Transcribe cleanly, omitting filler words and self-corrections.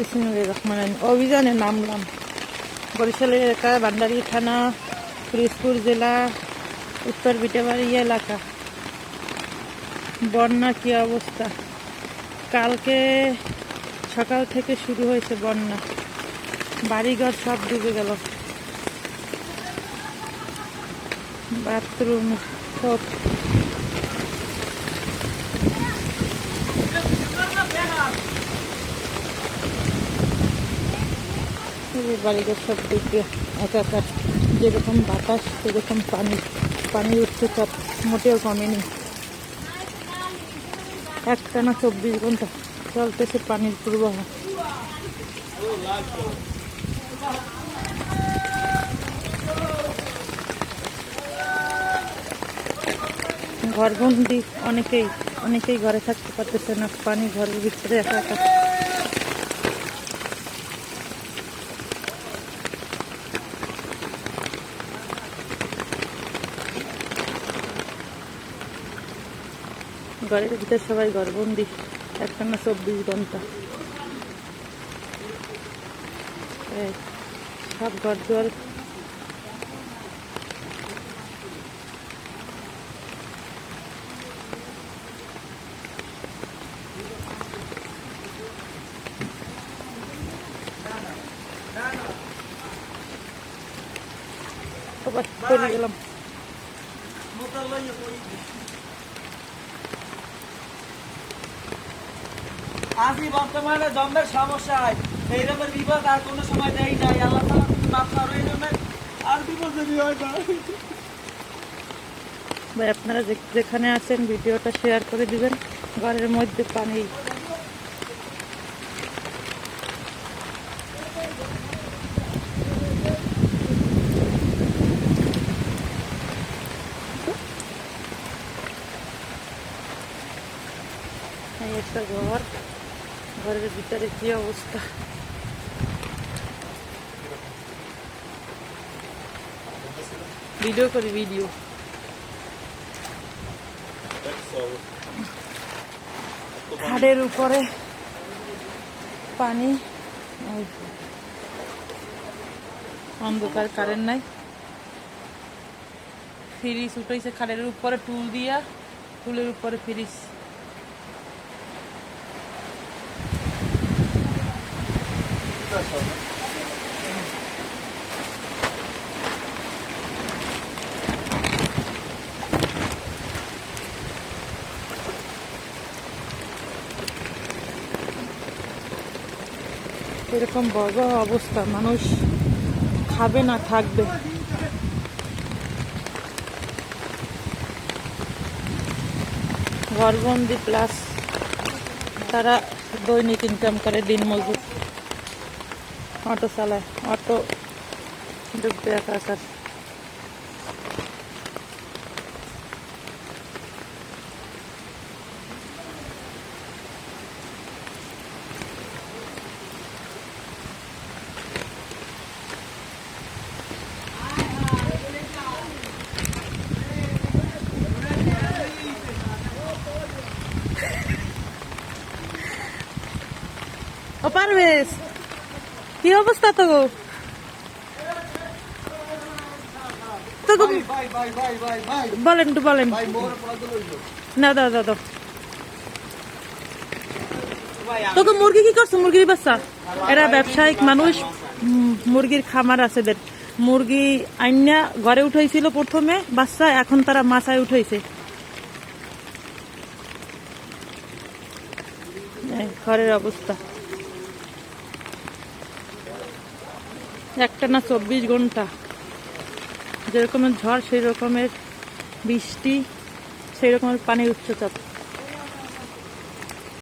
বিসমিল্লাহির রহমানির রহিম। অভিযানে নামলাম। বরিশাল এলাকা, ভান্ডারী থানা, পিরোজপুর জেলা, উত্তর বিটেবাড়ি এলাকা। বন্যা কি অবস্থা! কালকে সকাল থেকে শুরু হয়েছে বন্যা, বাড়িঘর সব ডুবে গেল, বাথরুম সব। বাড়িঘর সব ডুবে একাকার। যেরকম বাতাস সেরকম পানির উচ্চচাপ মোটেও কমেনি। একটানা 24 ঘন্টা চলতেছে পানির প্রবাহ। ঘরবন্দি অনেকেই ঘরে থাকতে পারতেছে না, পানি ঘরের ভিতরে একা একা। ঘরের ভিতরে সবাই ঘরবন্দি একটানা 24 ঘন্টা। সব ঘর দুয়ার চলে গেলাম। আজি বর্তমানে জন্মের সমস্যায় এইরকম বিপদ আর কোনো সময় দেয় নাই। আল্লাহ তাআলা তুমি মাফ করো, এই জন্য আর বিপদ যদি হয় না। ভাই, আপনারা যেখানে আছেন ভিডিওটা শেয়ার করে দিবেন। ঘরের মধ্যে পানি, এই একটা ঘরের ভিতরে কি অবস্থা! ভিডিও করি, ভিডিও। খাটের উপরে পানি, অন্ধকার, কারেন্ট নাই। ফ্রিজ উঠেছে খাটের উপরে টুল দিয়া, টুলের উপরে ফ্রিজ। এরকম ভয়াবহ অবস্থা, মানুষ খাবে না থাকবে। ঘরবন্দি প্লাস তারা দৈনিক ইনকাম করে, দিন মজুর, অটো চালায়, অটো ডুববে একাকার। ও পারভেজ, কি অবস্থা তো? বলেন একটু বলেন। না দাও দাও দাও। তোকে মুরগি কি করছো? মুরগির বাচ্চা। এরা ব্যবসায়িক মানুষ, মুরগির খামার আছে এদের। মুরগি আইনা ঘরে উঠাইছিল প্রথমে বাচ্চা, এখন তারা মাছায় উঠাইছে। ঘরের অবস্থা একটানা 24 ঘন্টা। যেরকমের ঝড় সেই রকমের বৃষ্টি, সেই রকমের পানির উচ্চতাপ।